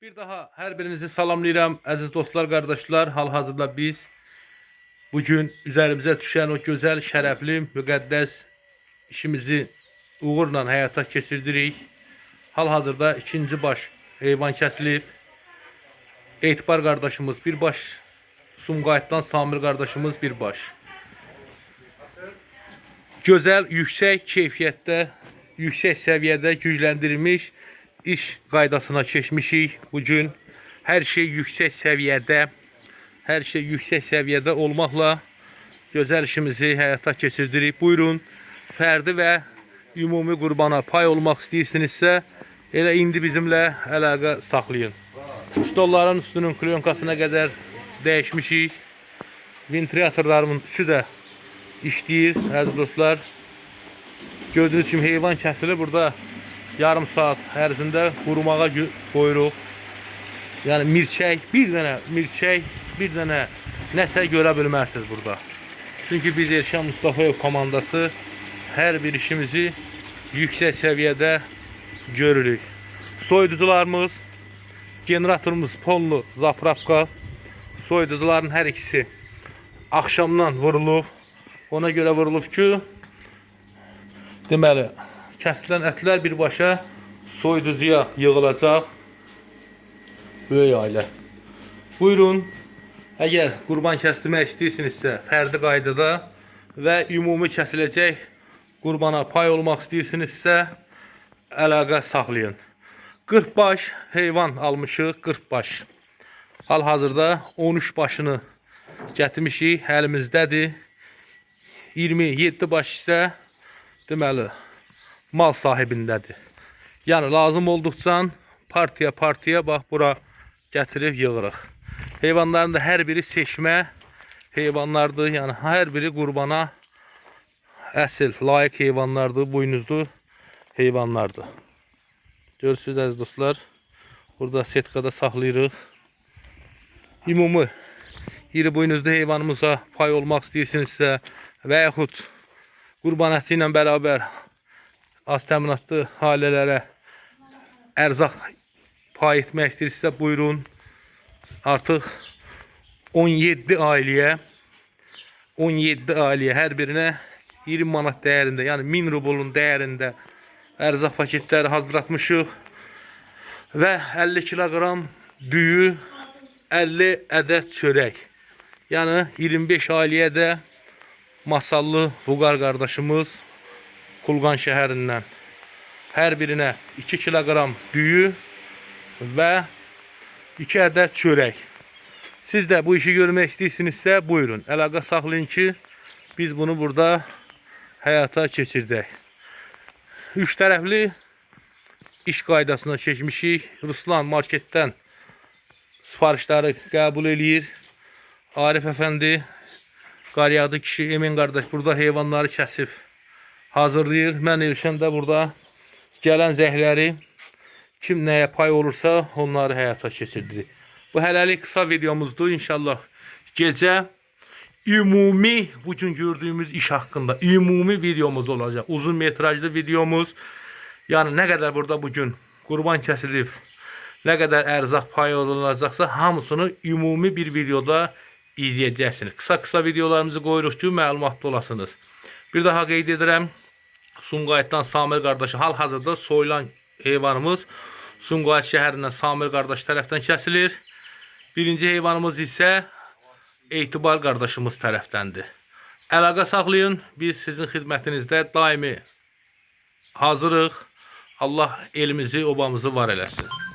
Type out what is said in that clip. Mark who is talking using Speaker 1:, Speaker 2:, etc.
Speaker 1: Bir daha her birinizi salamlayıram əziz dostlar, qardaşlar. Hal-hazırda biz bugün üzərimizə düşən o gözəl, şərəfli, müqəddəs işimizi uğurla həyata keçirdirik. Hal-hazırda ikinci baş heyvan kəsilib. Etibar qardaşımız bir baş, Sumqayıtdan Samir qardaşımız bir baş. Gözəl, yüksək keyfiyyətdə, yüksək səviyyədə gücləndirilmiş iş qaydasına keçmişik. Bugün hər şey yüksək səviyyədə, olmaqla gözəl işimizi həyata keçirdirik. Buyurun, fərdi və ümumi qurbana pay olmaq istəyirsinizsə, elə indi bizimlə əlaqə saxlayın. Stolların üstünün klyonkasına qədər dəyişmişik. Ventilyatorlarımın üçü də işləyir, əziz dostlar. Gördüğünüz kimi heyvan kəsilir. Burada yarım saat ərzində qurumağa qoyuruq. Yəni mirçək, bir dənə nəsə görə bilmərsiniz burada. Çünki biz Elşən Mustafayev komandası hər bir işimizi yüksək səviyyədə görürük. Soyuducularımız, generatorumuz pollu zapravka. Soyuducuların hər ikisi axşamdan vurulub. Ona görə vurulub ki, deməli, kəsilən ətlər birbaşa soyuducuya yığılacaq. Böyük ailə. Buyurun, əgər qurban kəsdirmək istəyirsinizsə, fərdi qaydada və ümumi kəsiləcək qurbana pay olmaq istəyirsinizsə, əlaqə saxlayın. 40 baş heyvan almışıq, 40 baş. Hal-hazırda 13 başını gətirmişik, əlimizdədir. 27 baş isə deməli mal sahibindədir. Yəni lazım olduqca partiya bax bura gətirib yığırıq. Heyvanların da hər biri seçmə heyvanlardır. Yəni hər biri qurbana əsl, layiq heyvanlardır, buynuzlu heyvanlardır. Görürsünüz əziz dostlar, burada setkada saxlayırıq. Ümumi iri buynuzlu heyvanımıza pay olmaq istəyirsinizsə və yaxud qurban əti ilə bərabər az təminatlı ailələrə ərzaq pay etmək istəyirsinizsə buyurun. Artıq 17 ailəyə hər birinə 20 manat dəyərində, yəni 1000 rublun dəyərində ərzaq paketləri hazırlatmışıq. Və 50 kiloqram düyü, 50 ədəd çörək. Yəni 25 ailəyə də Masallı Vüqar qardaşımız Kulqan şəhərindən hər birinə 2 kiloqram düyü və 2 ədəd çörək. Siz də bu işi görmək istəyirsinizsə buyurun. Əlaqə saxlayın ki, biz bunu burada həyata keçirdək. 3 tərəfli iş qaydasına keçmişik. Ruslan marketdən sifarişləri qəbul eləyir. Arif əfəndi, Qaryağdı kişi, Emin qardaş burada heyvanları kəsib hazırlayır. Mən Elşən də burada gələn zəhləri kim nəyə pay olursa onları həyata keçirdirik. Bu hələlik qısa videomuzdur. İnşallah gecə ümumi bugün gördüyümüz iş haqqında ümumi videomuz olacaq. Uzun metrajlı videomuz. Yəni nə qədər burada bugün qurban kəsilib, nə qədər ərzaq pay olunacaqsa hamısını ümumi bir videoda izləyəcəksiniz. Qısa videolarımızı qoyuruq ki, məlumatlı olasınız. Bir daha qeyd edirəm. Sumqayıtdan Samir qardaşı hal-hazırda soyulan heyvanımız Sumqayıt şəhərindən Samir qardaş tərəfdən kəsilir. Birinci heyvanımız isə Etibar qardaşımız tərəfdəndir. Əlaqə saxlayın. Biz sizin xidmətinizdə daimi hazırıq. Allah elimizi, obamızı var eləsin.